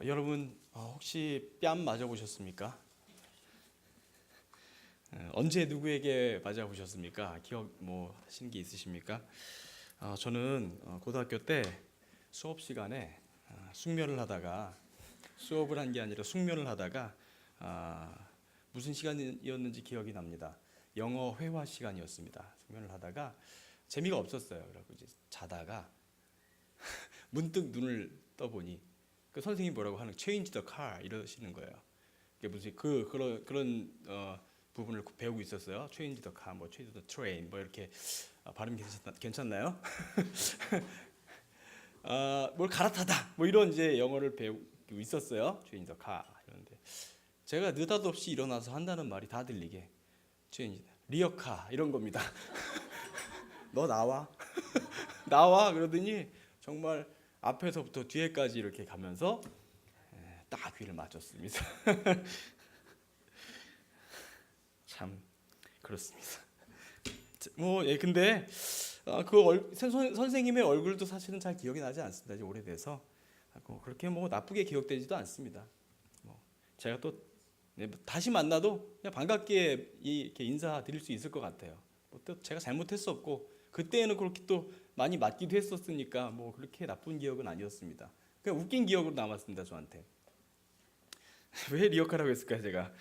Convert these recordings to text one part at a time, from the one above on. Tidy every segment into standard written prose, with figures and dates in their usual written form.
여러분 혹시 뺨 맞아보셨습니까? 언제 누구에게 맞아보셨습니까? 기억 뭐 하시는 게 있으십니까? 저는 고등학교 때 수업 시간에 숙면을 하다가 수업을 한 게 아니라 숙면을 하다가 무슨 시간이었는지 기억이 납니다. 영어 회화 시간이었습니다. 숙면을 하다가 재미가 없었어요. 그래서 이제 자다가 문득 눈을 떠보니 그 선생님이 뭐라고 하는 change the car 이러시는 거예요. 이게 무슨 그런 부분을 배우고 있었어요. change the car, 뭐 change the train, 뭐 이렇게 발음 괜찮나요? 뭘 갈아타다, 뭐 이런 이제 영어를 배우고 있었어요. change the car 이런데 제가 느닷없이 일어나서 한다는 말이 다 들리게 change 리어카 이런 겁니다. 너 나와, 나와 그러더니 정말 앞에서부터 뒤에까지 이렇게 가면서 딱 귀를 맞췄습니다. 참 그렇습니다. 근데 선생님의 얼굴도 사실은 잘 기억이 나지 않습니다. 이제 오래돼서 그렇게 뭐 나쁘게 기억되지도 않습니다. 제가 또 다시 만나도 그냥 반갑게 이렇게 인사드릴 수 있을 것 같아요. 또 제가 잘못했었고 그때는 그렇게 또 많이 맞기도 했었으니까 뭐 그렇게 나쁜 기억은 아니었습니다. 그냥 웃긴 기억으로 남았습니다. 저한테. 왜 리어카라고 했을까요, 제가?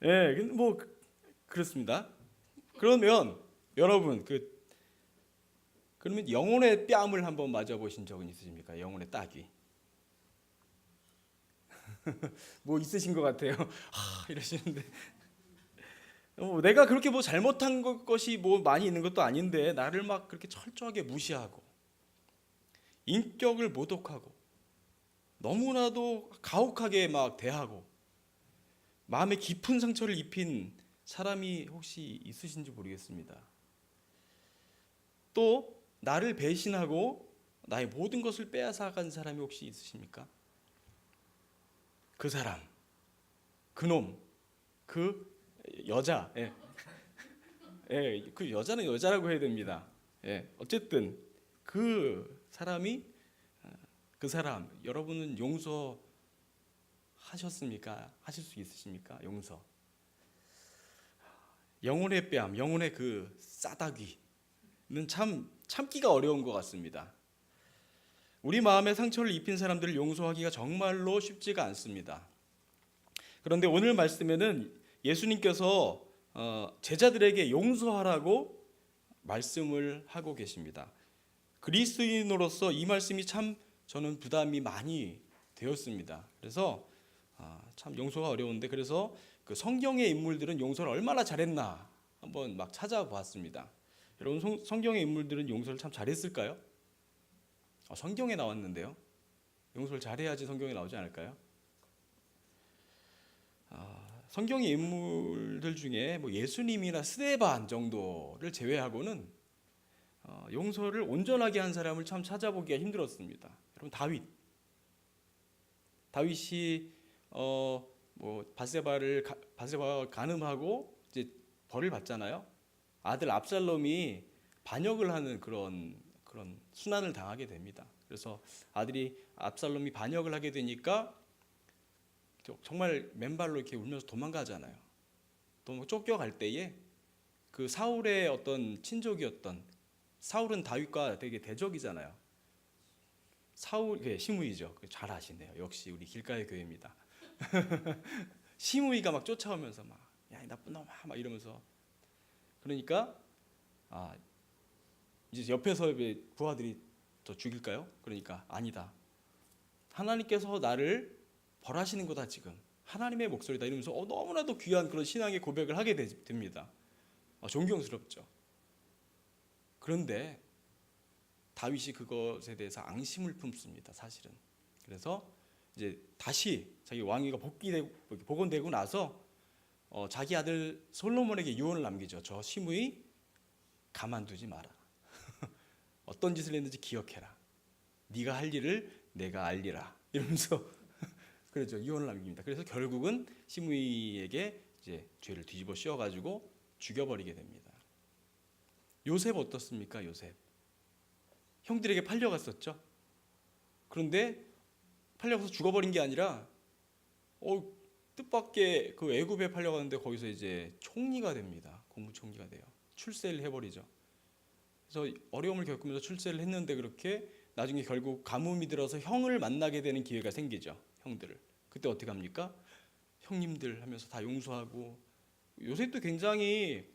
예, 뭐 그렇습니다. 그러면 여러분 그러면 영혼의 뺨을 한번 맞아보신 적은 있으십니까? 영혼의 따귀. 뭐 있으신 것 같아요. 이러시는데 내가 그렇게 뭐 잘못한 것이 뭐 많이 있는 것도 아닌데 나를 막 그렇게 철저하게 무시하고 인격을 모독하고 너무나도 가혹하게 막 대하고 마음에 깊은 상처를 입힌 사람이 혹시 있으신지 모르겠습니다. 또 나를 배신하고 나의 모든 것을 빼앗아간 사람이 혹시 있으십니까? 그 사람, 그놈, 그 여자, 그 여자는 여자라고 해야 됩니다. 어쨌든 그 사람이 그 사람 여러분은 용서하셨습니까? 하실 수 있으십니까? 용서. 영혼의 뺨, 영혼의 그 싸다귀는 참기가 어려운 것 같습니다. 우리 마음에 상처를 입힌 사람들을 용서하기가 정말로 쉽지가 않습니다. 그런데 오늘 말씀에는 예수님께서 제자들에게 용서하라고 말씀을 하고 계십니다. 그리스도인으로서 이 말씀이 참 저는 부담이 많이 되었습니다. 그래서 참 용서가 어려운데 그래서 그 성경의 인물들은 용서를 얼마나 잘했나 한번 막 찾아보았습니다. 여러분 성경의 인물들은 용서를 참 잘했을까요? 성경에 나왔는데요. 용서를 잘해야지 성경에 나오지 않을까요? 성경의 인물들 중에 뭐 예수님이나 스데반 정도를 제외하고는 용서를 온전하게 한 사람을 참 찾아보기가 힘들었습니다. 여러분 다윗이 뭐 바세바가 간음하고 이제 벌을 받잖아요. 아들 압살롬이 반역을 하는 그런 순환을 당하게 됩니다. 그래서 아들이 압살롬이 반역을 하게 되니까 정말 맨발로 이렇게 울면서 도망가잖아요. 또 쫓겨갈 때에 그 사울의 어떤 친족이었던 사울은 다윗과 되게 대적이잖아요. 시므이죠. 잘 아시네요. 역시 우리 길가의 교회입니다. 시므이가 막 쫓아오면서 야, 이 나쁜 놈아 막 이러면서 그러니까 이제 옆에서 부하들이 더 죽일까요? 그러니까 아니다. 하나님께서 나를 벌하시는 거다 지금. 하나님의 목소리다 이러면서 너무나도 귀한 그런 신앙의 고백을 하게 됩니다. 존경스럽죠. 그런데 다윗이 그것에 대해서 앙심을 품습니다. 사실은. 그래서 이제 다시 자기 왕위가 복원되고 나서 자기 아들 솔로몬에게 유언을 남기죠. 저 시므이 가만두지 마라. 어떤 짓을 했는지 기억해라. 네가 할 일을 내가 알리라. 이러면서 그렇죠. 유언을 남깁니다. 그래서 결국은 시므이에게 이제 죄를 뒤집어 씌워가지고 죽여버리게 됩니다. 요셉 어떻습니까? 요셉 형들에게 팔려갔었죠. 그런데 팔려서 죽어버린 게 아니라 뜻밖의 그 애굽에 팔려가는데 거기서 이제 총리가 됩니다. 국무총리가 돼요. 출세를 해버리죠. 그래서 어려움을 겪으면서 출세를 했는데 그렇게 나중에 결국 가뭄이 들어서 형을 만나게 되는 기회가 생기죠. 형들을. 그때 어떻게 합니까? 형님들 하면서 다 용서하고, 요셉도 굉장히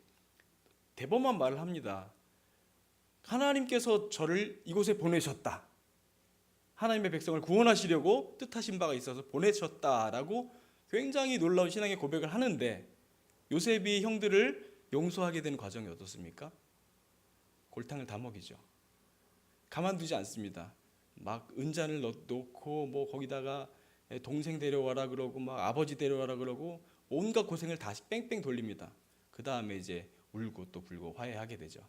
대범한 말을 합니다. 하나님께서 저를 이곳에 보내셨다. 하나님의 백성을 구원하시려고 뜻하신 바가 있어서 보내셨다라고 굉장히 놀라운 신앙의 고백을 하는데, 요셉이 형들을 용서하게 되는 과정이 어떻습니까? 골탕을 다 먹이죠. 가만두지 않습니다. 막 은잔을 놓고 뭐 거기다가 동생 데려와라 그러고 막 아버지 데려와라 그러고 온갖 고생을 다시 뺑뺑 돌립니다. 그 다음에 이제 울고 또 불고 화해하게 되죠.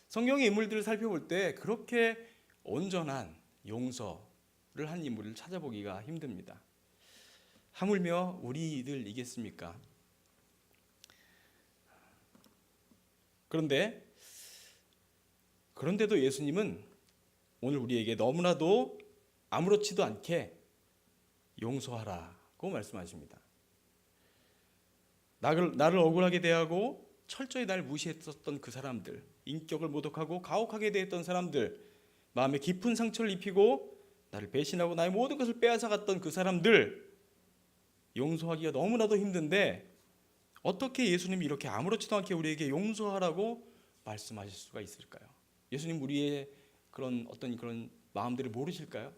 성경의 인물들을 살펴볼 때 그렇게 온전한 용서를 한 인물을 찾아보기가 힘듭니다. 하물며 우리들이겠습니까? 그런데도 예수님은 오늘 우리에게 너무나도 아무렇지도 않게 용서하라고 말씀하십니다. 나를 억울하게 대하고 철저히 날 무시했었던 그 사람들, 인격을 모독하고 가혹하게 대했던 사람들, 마음에 깊은 상처를 입히고 나를 배신하고 나의 모든 것을 빼앗아갔던 그 사람들, 용서하기가 너무나도 힘든데 어떻게 예수님이 이렇게 아무렇지도 않게 우리에게 용서하라고 말씀하실 수가 있을까요? 예수님 우리의 그런 마음들을 모르실까요?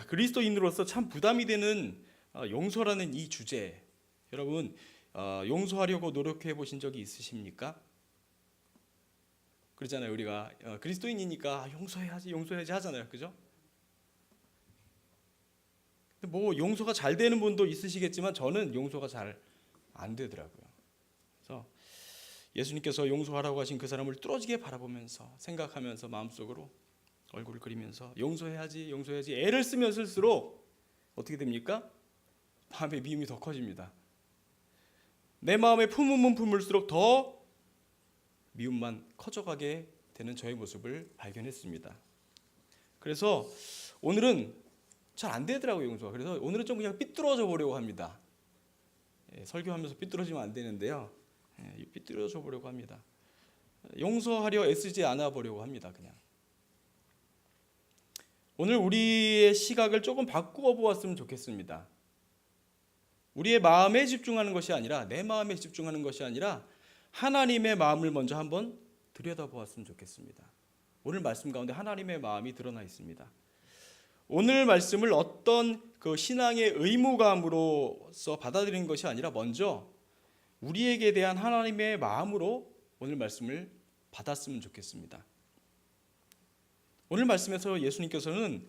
그리스도인으로서 참 부담이 되는 용서라는 이 주제, 여러분 용서하려고 노력해 보신 적이 있으십니까? 그렇잖아요. 우리가 그리스도인이니까 용서해야지 하잖아요. 그죠? 뭐 용서가 잘 되는 분도 있으시겠지만 저는 용서가 잘 안 되더라고요. 그래서 예수님께서 용서하라고 하신 그 사람을 뚫어지게 바라보면서 생각하면서 마음속으로 얼굴을 그리면서 용서해야지 애를 쓰면 쓸수록 어떻게 됩니까? 마음의 미움이 더 커집니다. 내 마음에 품으면 품을수록 더 미움만 커져가게 되는 저의 모습을 발견했습니다. 그래서 오늘은 잘 안 되더라고요, 용서가. 그래서 오늘은 좀 그냥 삐뚤어져 보려고 합니다. 설교하면서 삐뚤어지면 안 되는데요. 삐뚤어져 보려고 합니다. 용서하려 애쓰지 않아 보려고 합니다. 그냥 오늘 우리의 시각을 조금 바꾸어 보았으면 좋겠습니다. 우리의 마음에 집중하는 것이 아니라, 내 마음에 집중하는 것이 아니라 하나님의 마음을 먼저 한번 들여다보았으면 좋겠습니다. 오늘 말씀 가운데 하나님의 마음이 드러나 있습니다. 오늘 말씀을 어떤 그 신앙의 의무감으로서 받아들이는 것이 아니라 먼저 우리에게 대한 하나님의 마음으로 오늘 말씀을 받았으면 좋겠습니다. 오늘 말씀에서 예수님께서는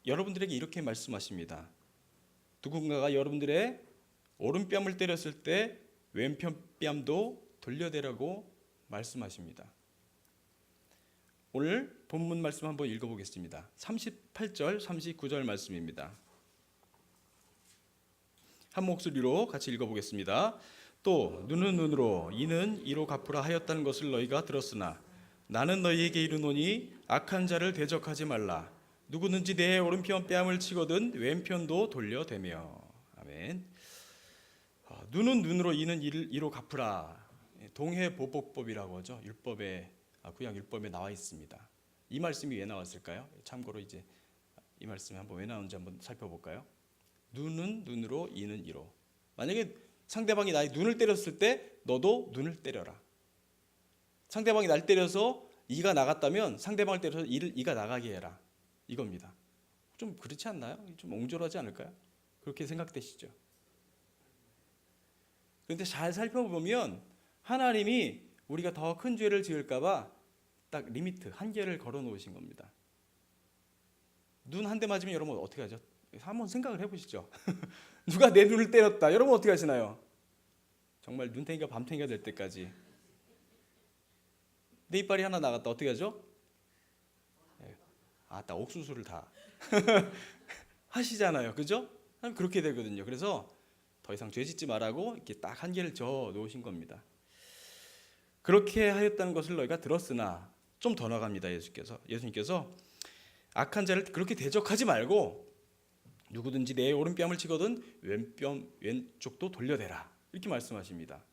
여러분들에게 이렇게 말씀하십니다. 누군가가 여러분들의 오른뺨을 때렸을 때 왼편 뺨도 돌려대라고 말씀하십니다. 오늘 본문 말씀 한번 읽어보겠습니다. 38절, 39절 말씀입니다. 한 목소리로 같이 읽어보겠습니다. 또 눈은 눈으로 이는 이로 갚으라 하였다는 것을 너희가 들었으나 나는 너희에게 이르노니 악한 자를 대적하지 말라. 누구든지 내 오른편 뺨을 치거든 왼편도 돌려대며. 아멘. 눈은 눈으로 이는 이로 갚으라. 동해보복법이라고 하죠. 율법에, 구약 율법에 나와 있습니다. 이 말씀이 왜 나왔을까요? 참고로 이제 이 말씀이 한번 왜 나오는지 한번 살펴볼까요? 눈은 눈으로 이는 이로. 만약에 상대방이 나의 눈을 때렸을 때 너도 눈을 때려라. 상대방이 날 때려서 이가 나갔다면 상대방을 때려서 이가 나가게 해라. 이겁니다. 좀 그렇지 않나요? 좀 옹졸하지 않을까요? 그렇게 생각되시죠? 그런데 잘 살펴보면 하나님이 우리가 더 큰 죄를 지을까 봐 딱 리미트, 한계를 걸어 놓으신 겁니다. 눈 한 대 맞으면 여러분 어떻게 하죠? 한번 생각을 해보시죠. 누가 내 눈을 때렸다. 여러분 어떻게 하시나요? 정말 눈탱이가 밤탱이가 될 때까지. 내 이빨이 하나 나갔다. 어떻게 하죠? 딱 옥수수를 다 하시잖아요. 그죠? 그렇게 되거든요. 그래서 더 이상 죄 짓지 말라고 이렇게 딱 한계를 저 놓으신 겁니다. 그렇게 하였다는 것을 너희가 들었으나 좀 더 나갑니다. 예수님께서 악한 자를 그렇게 대적하지 말고 누구든지 내 오른뺨을 치거든 왼쪽도 돌려대라, 이렇게 말씀하십니다.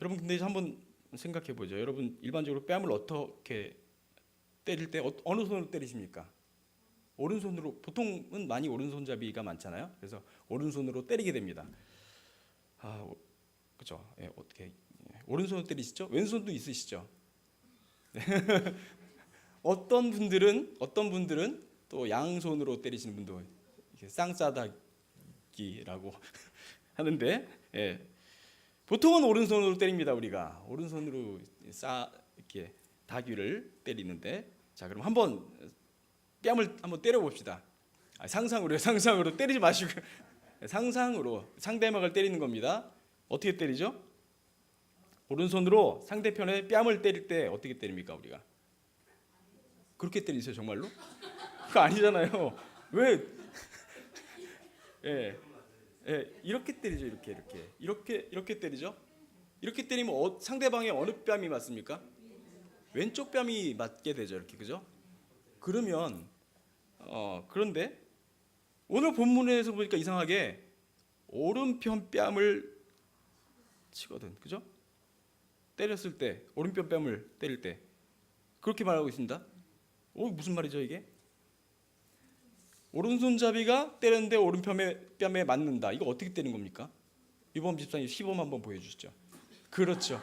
여러분 근데 한번 생각해 보죠. 여러분 일반적으로 뺨을 어떻게 때릴 때 어느 손으로 때리십니까? 오른손으로, 보통은 많이 오른손잡이가 많잖아요. 그래서 오른손으로 때리게 됩니다. 그죠? 예, 어떻게 오른손으로 때리시죠? 왼손도 있으시죠? 어떤 분들은 또 양손으로 때리시는 분도 쌍싸다기라고 하는데, 예, 보통은 오른손으로 때립니다. 우리가 오른손으로 이렇게 다귀를 때리는데, 자 그럼 한번 뺨을 한번 때려 봅시다. 상상으로 때리지 마시고 상상으로 상대방을 때리는 겁니다. 어떻게 때리죠? 오른손으로 상대편의 뺨을 때릴 때 어떻게 때립니까? 우리가 그렇게 때리세요? 정말로? 그거 아니잖아요. 왜? 예, 이렇게 때리죠. 이렇게 때리죠. 이렇게 때리면 상대방의 어느 뺨이 맞습니까? 왼쪽 뺨이 맞게 되죠. 이렇게, 그죠? 그러면 그런데 오늘 본문에서 보니까 이상하게 오른편 뺨을 치거든, 그죠? 때렸을 때, 오른편 뺨을 때릴 때 그렇게 말하고 있습니다. 무슨 말이죠 이게? 오른손잡이가 때렸는데 오른편 뺨에 맞는다. 이거 어떻게 때리는 겁니까? 이번 집사님 시범 한번 보여주시죠. 그렇죠.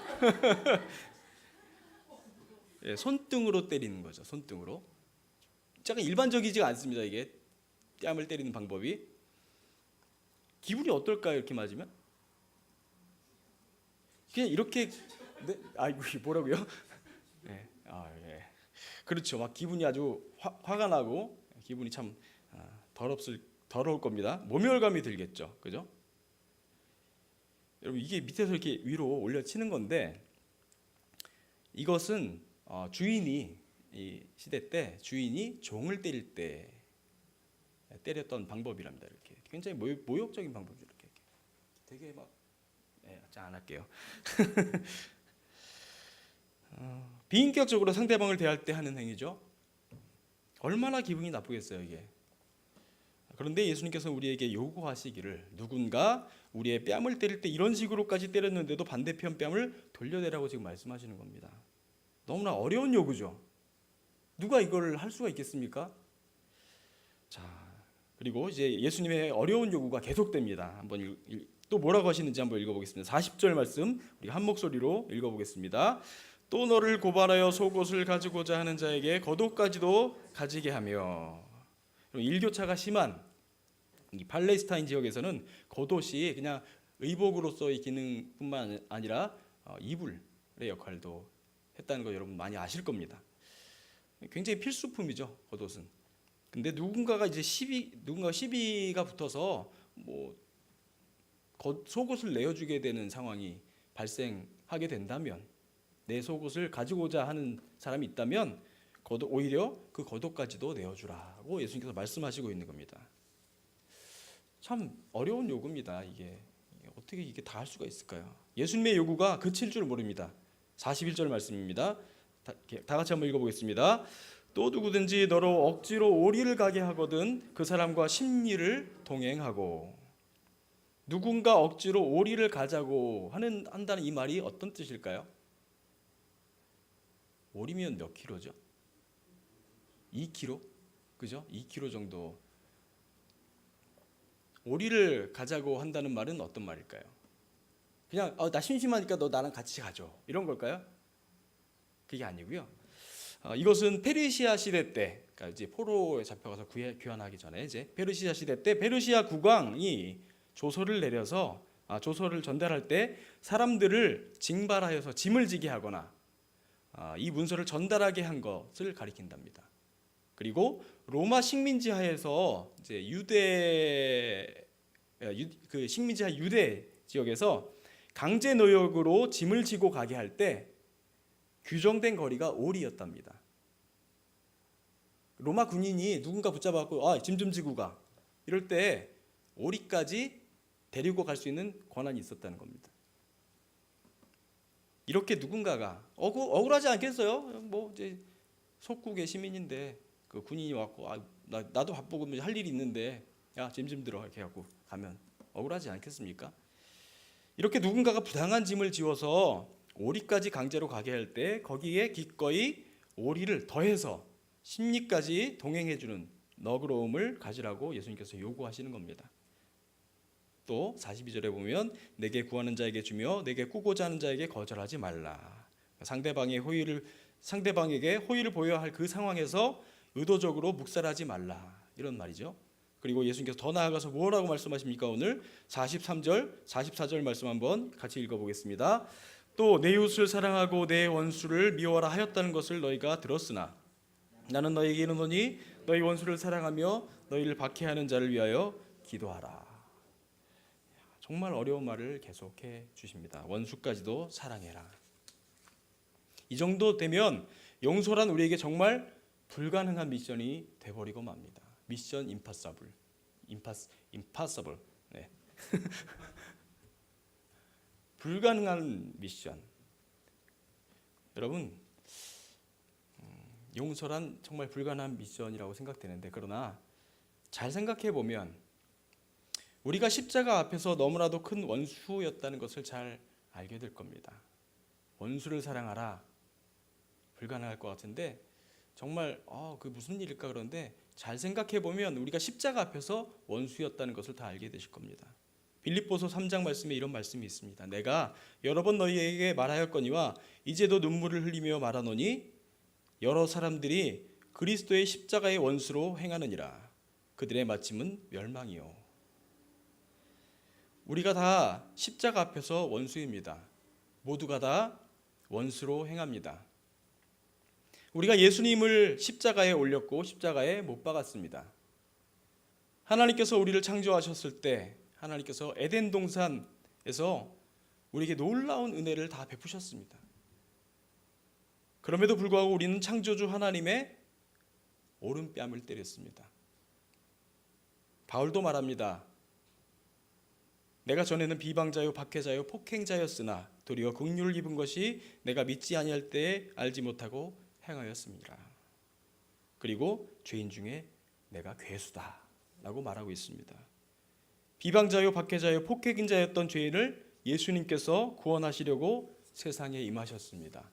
예, 손등으로 때리는 거죠. 손등으로. 약간 일반적이지가 않습니다. 이게 뺨을 때리는 방법이. 기분이 어떨까요? 이렇게 맞으면? 그냥 이렇게, 네? 아이고 뭐라고요? 예, 예. 그렇죠. 막 기분이 아주 화가 나고 기분이 참 더러울 겁니다. 모멸감이 들겠죠, 그죠? 여러분 이게 밑에서 이렇게 위로 올려치는 건데, 이것은 주인이 이 시대 때 주인이 종을 때릴 때 때렸던 방법이랍니다. 이렇게 굉장히 모욕적인 방법이죠. 이렇게 되게 막, 안 할게요. 비인격적으로 상대방을 대할 때 하는 행위죠. 얼마나 기분이 나쁘겠어요 이게. 그런데 예수님께서 우리에게 요구하시기를, 누군가 우리의 뺨을 때릴 때 이런 식으로까지 때렸는데도 반대편 뺨을 돌려대라고 지금 말씀하시는 겁니다. 너무나 어려운 요구죠. 누가 이걸 할 수가 있겠습니까? 자, 그리고 이제 예수님의 어려운 요구가 계속됩니다. 한번 또 뭐라고 하시는지 한번 읽어보겠습니다. 40절 말씀 우리 한 목소리로 읽어보겠습니다. 또 너를 고발하여 속옷을 가지고자 하는 자에게 겉옷까지도 가지게 하며. 일교차가 심한 이 팔레스타인 지역에서는 겉옷이 그냥 의복으로서의 기능뿐만 아니라 이불의 역할도 했다는 거 여러분 많이 아실 겁니다. 굉장히 필수품이죠, 겉옷은. 근데 누군가가 시비가 붙어서 속옷을 내어주게 되는 상황이 발생하게 된다면, 내 속옷을 가지고자 하는 사람이 있다면 오히려 그 겉옷까지도 내어주라고 예수님께서 말씀하시고 있는 겁니다. 참 어려운 요구입니다. 이게 어떻게 이게 다 할 수가 있을까요? 예수님의 요구가 그칠 줄 모릅니다. 41절 말씀입니다. 다 같이 한번 읽어보겠습니다. 또 누구든지 너로 억지로 오리를 가게 하거든 그 사람과 십리를 동행하고. 누군가 억지로 오리를 가자고 한다는 이 말이 어떤 뜻일까요? 오리면 몇 킬로죠? 2kg? 그죠? 2kg 정도. 오리를 가자고 한다는 말은 어떤 말일까요? 그냥 나 심심하니까 너 나랑 같이 가죠, 이런 걸까요? 그게 아니고요. 이것은 페르시아 시대 때, 그러니까 이제 포로에 잡혀가서 귀환하기 전에 이제 페르시아 시대 때 페르시아 국왕이 조서를 내려서 조서를 전달할 때 사람들을 징발하여서 짐을 지게 하거나 이 문서를 전달하게 한 것을 가리킨답니다. 그리고 로마 식민지 하에서 이제 그 식민지 하 유대 지역에서 강제 노역으로 짐을 지고 가게 할 때 규정된 거리가 오리였답니다. 로마 군인이 누군가 붙잡아갖고 짐 좀 지고 가, 이럴 때 오리까지 데리고 갈 수 있는 권한이 있었다는 겁니다. 이렇게 누군가가 억울하지 않겠어요? 뭐 이제 속국의 시민인데 그 군인이 왔고 나도 바쁘고 할 일이 있는데 야 짐 들어 이렇게 하고 가면 억울하지 않겠습니까? 이렇게 누군가가 부당한 짐을 지워서 오리까지 강제로 가게 할 때 거기에 기꺼이 오리를 더해서 십리까지 동행해주는 너그러움을 가지라고 예수님께서 요구하시는 겁니다. 또 42절에 보면 내게 구하는 자에게 주며 내게 꾸고자 하는 자에게 거절하지 말라. 상대방에게 호의를 보여야 할 그 상황에서 의도적으로 묵살하지 말라 이런 말이죠. 그리고 예수님께서 더 나아가서 뭐라고 말씀하십니까? 오늘 43절 44절 말씀 한번 같이 읽어보겠습니다. 또 내 이웃을 사랑하고 내 원수를 미워하라 하였다는 것을 너희가 들었으나 나는 너희에게 이르노니 너희 원수를 사랑하며 너희를 박해하는 자를 위하여 기도하라. 정말 어려운 말을 계속해 주십니다. 원수까지도 사랑해라. 이 정도 되면 용서란 우리에게 정말 불가능한 미션이 돼버리고 맙니다. 미션 임파서블. 네. 불가능한 미션. 여러분, 용서란 정말 불가능한 미션이라고 생각되는데 그러나 잘 생각해 보면 우리가 십자가 앞에서 너무나도 큰 원수였다는 것을 잘 알게 될 겁니다. 원수를 사랑하라. 불가능할 것 같은데 정말 그 무슨 일일까 그런데 잘 생각해 보면 우리가 십자가 앞에서 원수였다는 것을 다 알게 되실 겁니다. 빌립보서 3장 말씀에 이런 말씀이 있습니다. 내가 여러 번 너희에게 말하였거니와 이제도 눈물을 흘리며 말하노니 여러 사람들이 그리스도의 십자가의 원수로 행하느니라. 그들의 마침은 멸망이요. 우리가 다 십자가 앞에서 원수입니다. 모두가 다 원수로 행합니다. 우리가 예수님을 십자가에 올렸고 십자가에 못 박았습니다. 하나님께서 우리를 창조하셨을 때 하나님께서 에덴 동산에서 우리에게 놀라운 은혜를 다 베푸셨습니다. 그럼에도 불구하고 우리는 창조주 하나님의 오른뺨을 때렸습니다. 바울도 말합니다. 내가 전에는 비방자요 박해자요 폭행자였으나 도리어 긍휼을 입은 것이 내가 믿지 아니할 때에 알지 못하고 행하였습니다. 그리고 죄인 중에 내가 괴수다 라고 말하고 있습니다. 비방자요 박해자요 폭행자였던 죄인을 예수님께서 구원하시려고 세상에 임하셨습니다.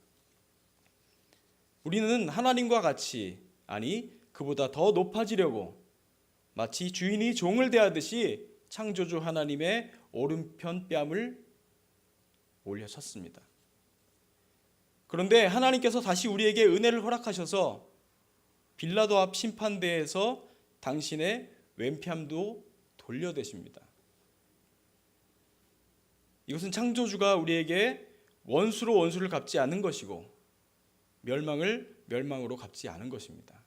우리는 하나님과 같이 아니 그보다 더 높아지려고 마치 주인이 종을 대하듯이 창조주 하나님의 오른편 뺨을 올려섰습니다. 그런데 하나님께서 다시 우리에게 은혜를 허락하셔서 빌라도 앞 심판대에서 당신의 왼편도 돌려대십니다. 이것은 창조주가 우리에게 원수로 원수를 갚지 않은 것이고 멸망을 멸망으로 갚지 않은 것입니다.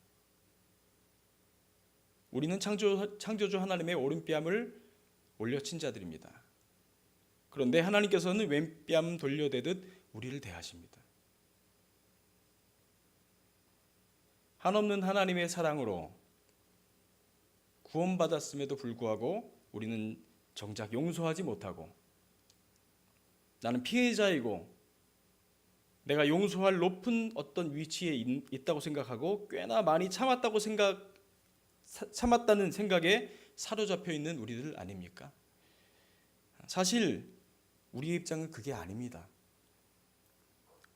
우리는 창조주 하나님의 오른뺨을 올려친 자들입니다. 그런데 하나님께서는 왼뺨 돌려대듯 우리를 대하십니다. 한없는 하나님의 사랑으로 구원받았음에도 불구하고 우리는 정작 용서하지 못하고 나는 피해자이고 내가 용서할 높은 어떤 위치에 있다고 생각하고 꽤나 많이 참았다는 생각에 사로잡혀 있는 우리들 아닙니까? 사실 우리의 입장은 그게 아닙니다.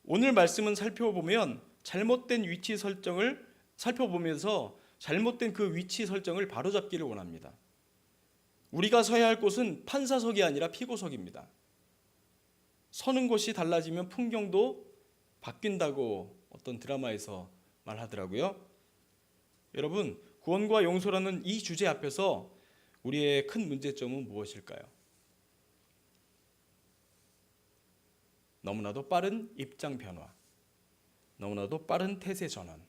오늘 말씀은 살펴보면 잘못된 위치 설정을 살펴보면서 잘못된 그 위치 설정을 바로잡기를 원합니다. 우리가 서야 할 곳은 판사석이 아니라 피고석입니다. 서는 곳이 달라지면 풍경도 바뀐다고 어떤 드라마에서 말하더라고요. 여러분, 구원과 용서라는 이 주제 앞에서 우리의 큰 문제점은 무엇일까요? 너무나도 빠른 입장 변화, 너무나도 빠른 태세 전환,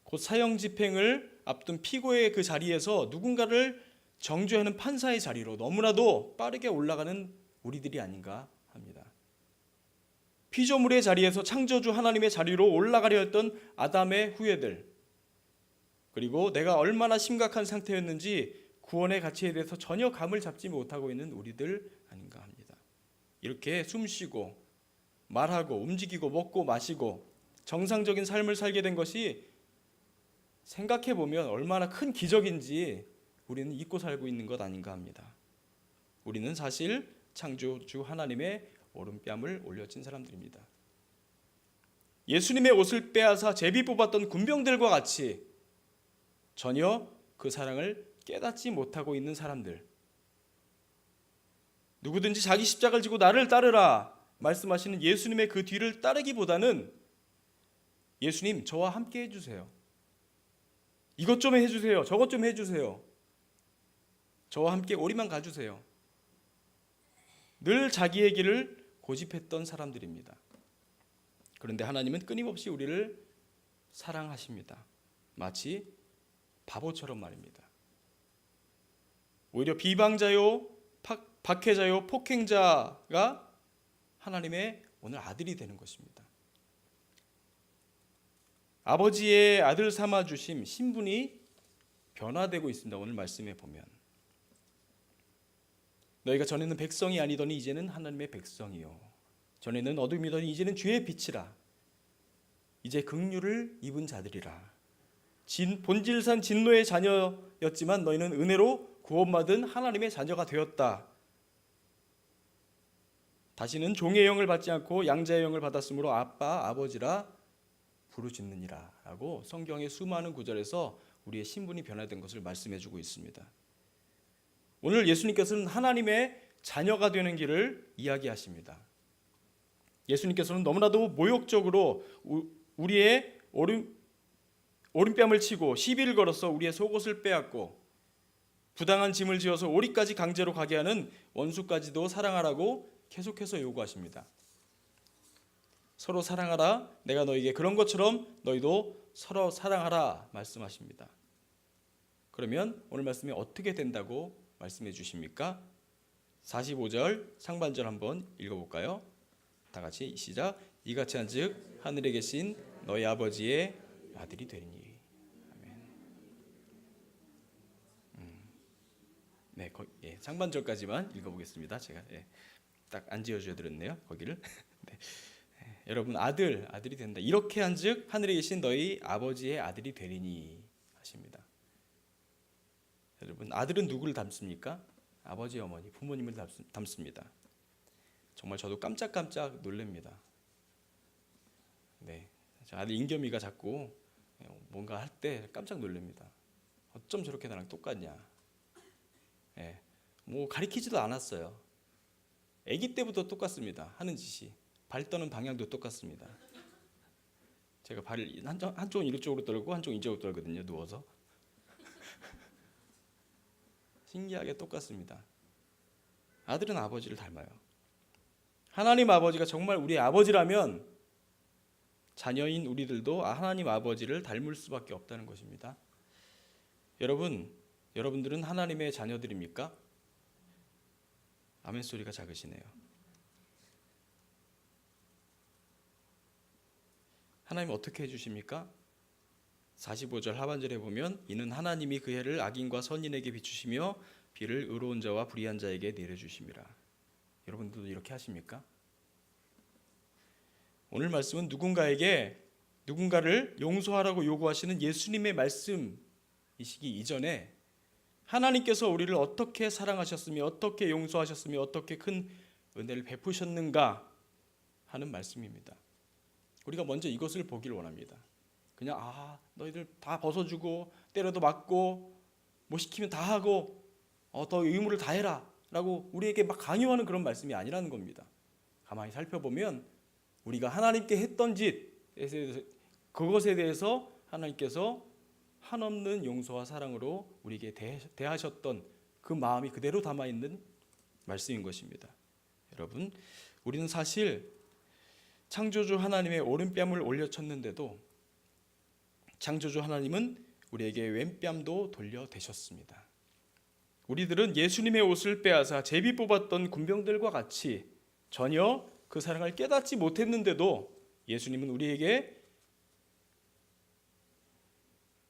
곧 사형 집행을 앞둔 피고의 그 자리에서 누군가를 정죄하는 판사의 자리로 너무나도 빠르게 올라가는 우리들이 아닌가 합니다. 피조물의 자리에서 창조주 하나님의 자리로 올라가려 했던 아담의 후예들, 그리고 내가 얼마나 심각한 상태였는지 구원의 가치에 대해서 전혀 감을 잡지 못하고 있는 우리들 아닌가 합니다. 이렇게 숨쉬고 말하고 움직이고 먹고 마시고 정상적인 삶을 살게 된 것이 생각해 보면 얼마나 큰 기적인지 우리는 잊고 살고 있는 것 아닌가 합니다. 우리는 사실 창조주 하나님의 오른뺨을 올려친 사람들입니다. 예수님의 옷을 빼앗아 제비 뽑았던 군병들과 같이 전혀 그 사랑을 깨닫지 못하고 있는 사람들, 누구든지 자기 십자가를 지고 나를 따르라 말씀하시는 예수님의 그 뒤를 따르기보다는 예수님 저와 함께 해주세요, 이것 좀 해주세요, 저것 좀 해주세요, 저와 함께 오리만 가주세요, 늘 자기의 길을 고집했던 사람들입니다. 그런데 하나님은 끊임없이 우리를 사랑하십니다. 마치 바보처럼 말입니다. 오히려 비방자요, 박해자요, 폭행자가 하나님의 오늘 아들이 되는 것입니다. 아버지의 아들 삼아 주심 신분이 변화되고 있습니다. 오늘 말씀에 보면 너희가 전에는 백성이 아니더니 이제는 하나님의 백성이요, 전에는 어둠이더니 이제는 주의 빛이라, 이제 긍휼을 입은 자들이라. 본질상 진노의 자녀였지만 너희는 은혜로 구원받은 하나님의 자녀가 되었다. 다시는 종의 영을 받지 않고 양자의 영을 받았으므로 아빠 아버지라 부르짖느니라 라고 성경의 수많은 구절에서 우리의 신분이 변화된 것을 말씀해주고 있습니다. 오늘 예수님께서는 하나님의 자녀가 되는 길을 이야기하십니다. 예수님께서는 너무나도 모욕적으로 우리의 오른뺨을 치고 시비를 걸어서 우리의 속옷을 빼앗고 부당한 짐을 지어서 오리까지 강제로 가게 하는 원수까지도 사랑하라고 계속해서 요구하십니다. 서로 사랑하라, 내가 너에게 그런 것처럼 너희도 서로 사랑하라 말씀하십니다. 그러면 오늘 말씀이 어떻게 된다고 말씀해 주십니까? 45절 상반절 한번 읽어볼까요? 다 같이 시작. 이같이 한즉 하늘에 계신 너희 아버지의 아들이 되리니. 아멘. 네, 상반절까지만 읽어보겠습니다. 제가 딱 안 지어줘야 들었네요. 거기를. 네. 여러분 아들이 된다. 이렇게 한즉 하늘에 계신 너희 아버지의 아들이 되리니 하십니다. 여러분 아들은 누구를 닮습니까? 아버지, 어머니, 부모님을 닮습니다. 정말 저도 깜짝깜짝 놀랍니다. 네, 아들 인겸이가 자꾸 뭔가 할 때 깜짝 놀랍니다. 어쩜 저렇게 나랑 똑같냐. 뭐 가리키지도 않았어요. 아기 때부터 똑같습니다. 하는 짓이, 발 떠는 방향도 똑같습니다. 제가 발을 한쪽은 이쪽으로 떨고 한쪽은 이쪽으로 떨거든요. 누워서. 신기하게 똑같습니다. 아들은 아버지를 닮아요. 하나님 아버지가 정말 우리의 아버지라면 자녀인 우리들도 하나님 아버지를 닮을 수밖에 없다는 것입니다. 여러분들은 하나님의 자녀들입니까? 아멘 소리가 작으시네요. 하나님 어떻게 해주십니까? 45절 하반절에 보면 이는 하나님이 그 해를 악인과 선인에게 비추시며 비를 의로운 자와 불의한 자에게 내려주심이라. 여러분들도 이렇게 하십니까? 오늘 말씀은 누군가를 용서하라고 요구하시는 예수님의 말씀이시기 이전에 하나님께서 우리를 어떻게 사랑하셨으며 어떻게 용서하셨으며 어떻게 큰 은혜를 베푸셨는가 하는 말씀입니다. 우리가 먼저 이것을 보길 원합니다. 그냥 너희들 다 벗어주고 때려도 맞고 뭐 시키면 다 하고 더 의무를 다해라 라고 우리에게 막 강요하는 그런 말씀이 아니라는 겁니다. 가만히 살펴보면 우리가 하나님께 했던 그것에 대해서 하나님께서 한없는 용서와 사랑으로 우리에게 대하셨던 그 마음이 그대로 담아있는 말씀인 것입니다. 여러분, 우리는 사실 창조주 하나님의 오른뺨을 올려쳤는데도 창조주 하나님은 우리에게 왼뺨도 돌려대셨습니다. 우리들은 예수님의 옷을 빼앗아 제비 뽑았던 군병들과 같이 전혀 그 사랑을 깨닫지 못했는데도 예수님은 우리에게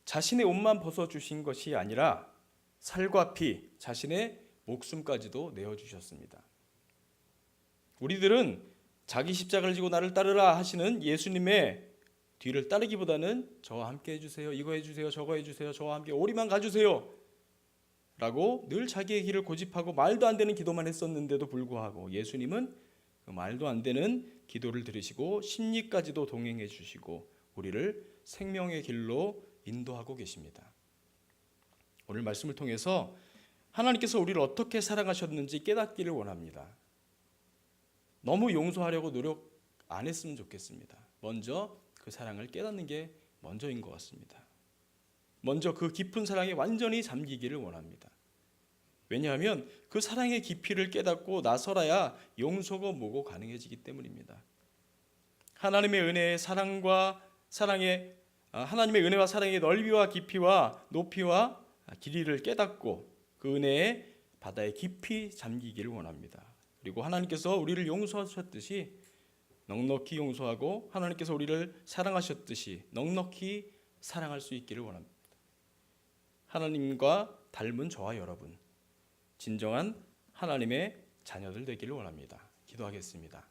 자신의 옷만 벗어주신 것이 아니라 살과 피, 자신의 목숨까지도 내어주셨습니다. 우리들은 자기 십자가를 지고 나를 따르라 하시는 예수님의 뒤를 따르기보다는 저와 함께 해주세요, 이거 해주세요, 저거 해주세요, 저와 함께 오리만 가주세요 라고 늘 자기의 길을 고집하고 말도 안 되는 기도만 했었는데도 불구하고 예수님은 그 말도 안 되는 기도를 들으시고 십리까지도 동행해 주시고 우리를 생명의 길로 인도하고 계십니다. 오늘 말씀을 통해서 하나님께서 우리를 어떻게 사랑하셨는지 깨닫기를 원합니다. 너무 용서하려고 노력 안 했으면 좋겠습니다. 먼저 그 사랑을 깨닫는 게 먼저인 것 같습니다. 먼저 그 깊은 사랑에 완전히 잠기기를 원합니다. 왜냐하면 그 사랑의 깊이를 깨닫고 나서라야 용서가 뭐고 가능해지기 때문입니다. 하나님의 은혜의 사랑과 하나님의 은혜와 사랑의 넓이와 깊이와 높이와 길이를 깨닫고 그 은혜의 바다에 깊이 잠기기를 원합니다. 그리고 하나님께서 우리를 용서하셨듯이 넉넉히 용서하고 하나님께서 우리를 사랑하셨듯이 넉넉히 사랑할 수 있기를 원합니다. 하나님과 닮은 저와 여러분, 진정한 하나님의 자녀들 되기를 원합니다. 기도하겠습니다.